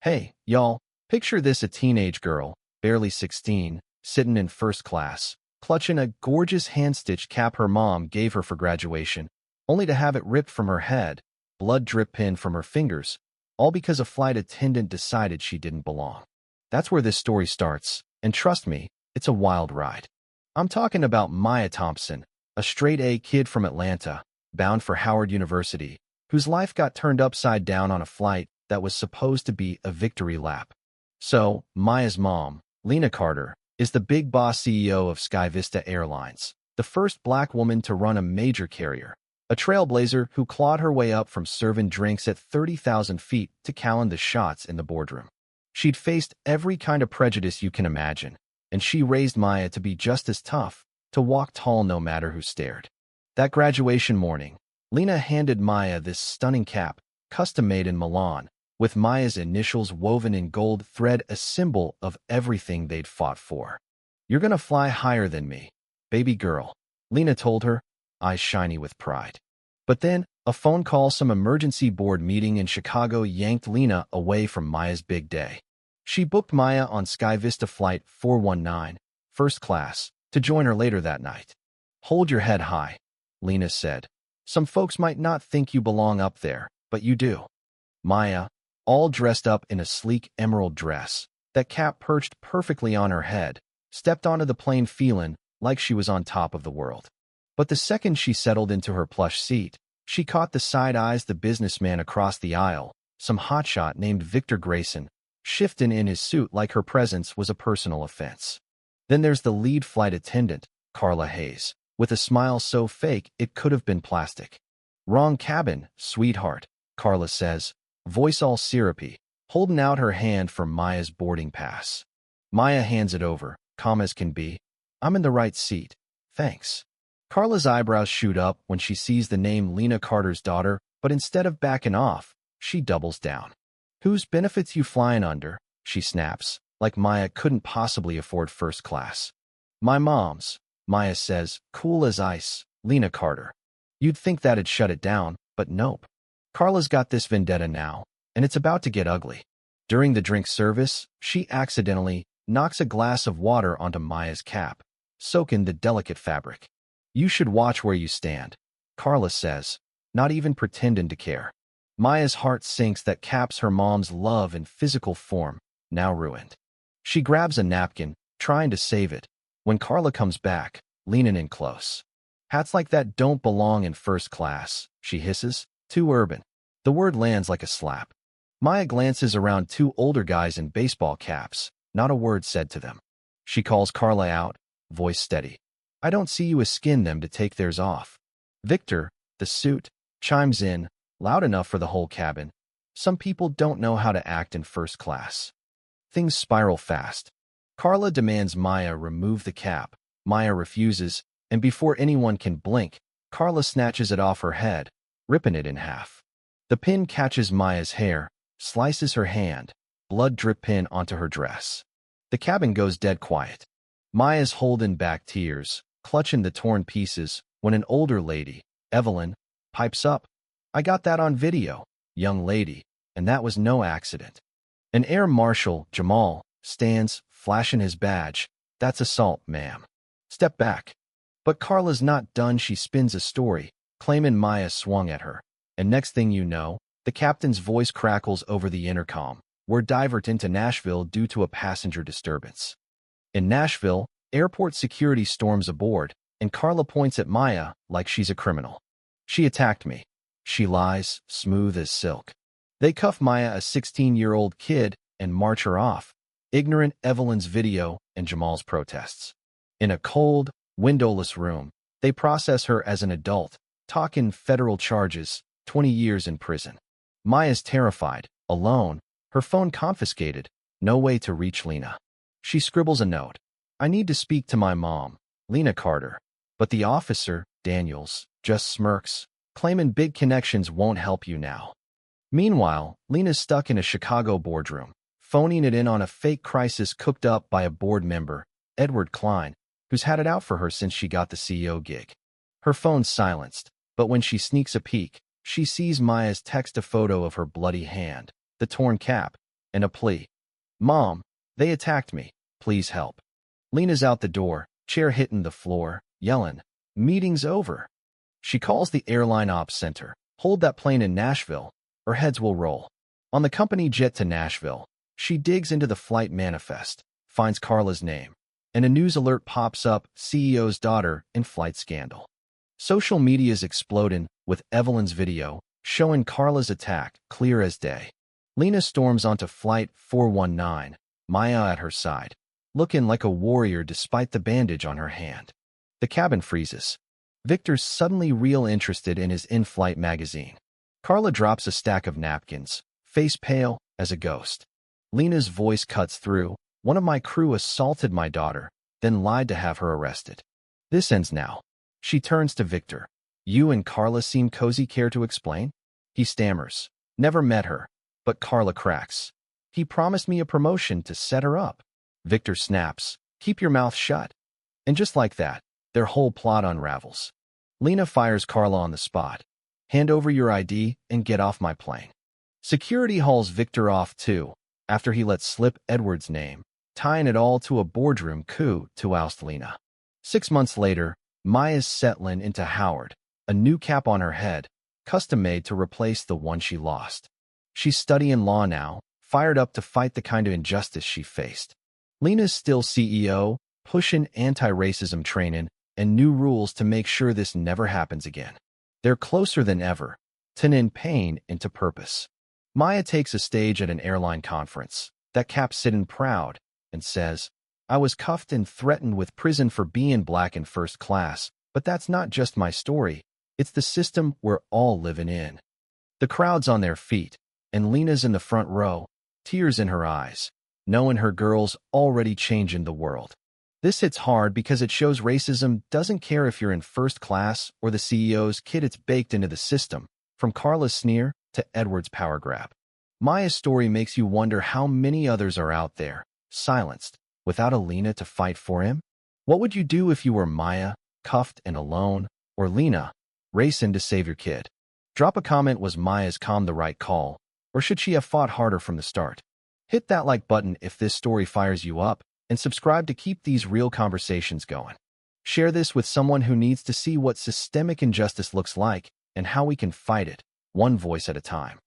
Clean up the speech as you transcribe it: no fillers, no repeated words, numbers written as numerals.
Hey, y'all, picture this: a teenage girl, barely 16, sitting in first class, clutching a gorgeous hand-stitched cap her mom gave her for graduation, only to have it ripped from her head, blood drip pinned from her fingers, all because a flight attendant decided she didn't belong. That's where this story starts, and trust me, it's a wild ride. I'm talking about Maya Thompson, a straight-A kid from Atlanta, bound for Howard University, whose life got turned upside down on a flight that was supposed to be a victory lap. So, Maya's mom, Lena Carter, is the big boss CEO of Sky Vista Airlines, the first black woman to run a major carrier, a trailblazer who clawed her way up from serving drinks at 30,000 feet to calling the shots in the boardroom. She'd faced every kind of prejudice you can imagine, and she raised Maya to be just as tough, to walk tall no matter who stared. That graduation morning, Lena handed Maya this stunning cap, custom-made in Milan, with Maya's initials woven in gold thread, a symbol of everything they'd fought for. "You're gonna fly higher than me, baby girl," Lena told her, eyes shiny with pride. But then, a phone call, some emergency board meeting in Chicago, yanked Lena away from Maya's big day. She booked Maya on Sky Vista Flight 419, first class, to join her later that night. "Hold your head high," Lena said. "Some folks might not think you belong up there, but you do." Maya, all dressed up in a sleek emerald dress, that cap perched perfectly on her head, stepped onto the plane feeling like she was on top of the world. But the second she settled into her plush seat, she caught the side eyes the businessman across the aisle, some hotshot named Victor Grayson, shifting in his suit like her presence was a personal offense. Then there's the lead flight attendant, Carla Hayes, with a smile so fake it could have been plastic. "Wrong cabin, sweetheart," Carla says, voice all syrupy, holding out her hand for Maya's boarding pass. Maya hands it over, calm as can be. "I'm in the right seat, thanks." Carla's eyebrows shoot up when she sees the name Lena Carter's daughter, but instead of backing off, she doubles down. "Whose benefits you flying under?" she snaps, like Maya couldn't possibly afford first class. "My mom's," Maya says, cool as ice. "Lena Carter." You'd think that'd shut it down, but nope. Carla's got this vendetta now, and it's about to get ugly. During the drink service, she accidentally knocks a glass of water onto Maya's cap, soaking the delicate fabric. "You should watch where you stand," Carla says, not even pretending to care. Maya's heart sinks. That cap's her mom's love in physical form, now ruined. She grabs a napkin, trying to save it, when Carla comes back, leaning in close. "Hats like that don't belong in first class," she hisses. "Too urban." The word lands like a slap. Maya glances around two older guys in baseball caps, not a word said to them. She calls Carla out, voice steady. "I don't see you skin them to take theirs off." Victor, the suit, chimes in, loud enough for the whole cabin. "Some people don't know how to act in first class." Things spiral fast. Carla demands Maya remove the cap. Maya refuses, and before anyone can blink, Carla snatches it off her head, ripping it in half. The pin catches Maya's hair, slices her hand, blood drip pin onto her dress. The cabin goes dead quiet. Maya's holding back tears, clutching the torn pieces, when an older lady, Evelyn, pipes up. "I got that on video, young lady, and that was no accident." An air marshal, Jamal, stands, flashing his badge. "That's assault, ma'am. Step back." But Carla's not done. She spins a story, claiming Maya swung at her. And next thing you know, the captain's voice crackles over the intercom. "We're diverted to Nashville due to a passenger disturbance." In Nashville, airport security storms aboard, and Carla points at Maya like she's a criminal. "She attacked me," she lies, smooth as silk. They cuff Maya, a 16-year-old kid, and march her off, ignorant Evelyn's video and Jamal's protests. In a cold, windowless room, they process her as an adult, talking federal charges, 20 years in prison. Maya's terrified, alone, her phone confiscated, no way to reach Lena. She scribbles a note. "I need to speak to my mom, Lena Carter." But the officer, Daniels, just smirks, claiming big connections won't help you now. Meanwhile, Lena's stuck in a Chicago boardroom, phoning it in on a fake crisis cooked up by a board member, Edward Klein, who's had it out for her since she got the CEO gig. Her phone's silenced, but when she sneaks a peek, she sees Maya's text, a photo of her bloody hand, the torn cap, and a plea. "Mom, they attacked me. Please help." Lena's out the door, chair hitting the floor, yelling, "Meeting's over." She calls the airline ops center. "Hold that plane in Nashville, or heads will roll." On the company jet to Nashville, she digs into the flight manifest, finds Carla's name, and a news alert pops up: CEO's daughter in flight scandal. Social media is exploding, with Evelyn's video showing Carla's attack clear as day. Lena storms onto Flight 419, Maya at her side, looking like a warrior despite the bandage on her hand. The cabin freezes. Victor's suddenly real interested in his in-flight magazine. Carla drops a stack of napkins, face pale as a ghost. Lena's voice cuts through. "One of my crew assaulted my daughter, then lied to have her arrested. This ends now." She turns to Victor. "You and Carla seem cozy. Care to explain?" He stammers. "Never met her." But Carla cracks. "He promised me a promotion to set her up." Victor snaps. "Keep your mouth shut." And just like that, their whole plot unravels. Lena fires Carla on the spot. "Hand over your ID and get off my plane." Security hauls Victor off too, after he lets slip Edward's name, tying it all to a boardroom coup to oust Lena. 6 months later, Maya's settling into Howard, a new cap on her head, custom-made to replace the one she lost. She's studying law now, fired up to fight the kind of injustice she faced. Lena's still CEO, pushing anti-racism training and new rules to make sure this never happens again. They're closer than ever, turning pain into purpose. Maya takes a stage at an airline conference. That cap's sitting proud and says, "I was cuffed and threatened with prison for being black in first class, but that's not just my story. It's the system we're all living in." The crowd's on their feet, and Lena's in the front row, tears in her eyes, knowing her girl's already changing the world. This hits hard because it shows racism doesn't care if you're in first class or the CEO's kid. It's baked into the system, from Carla's sneer to Edward's power grab. Maya's story makes you wonder how many others are out there, silenced, without a Lena to fight for him. What would you do if you were Maya, cuffed and alone, or Lena, racing to save your kid? Drop a comment. Was Maya's calm the right call, or should she have fought harder from the start? Hit that like button if this story fires you up, and subscribe to keep these real conversations going. Share this with someone who needs to see what systemic injustice looks like and how we can fight it, one voice at a time.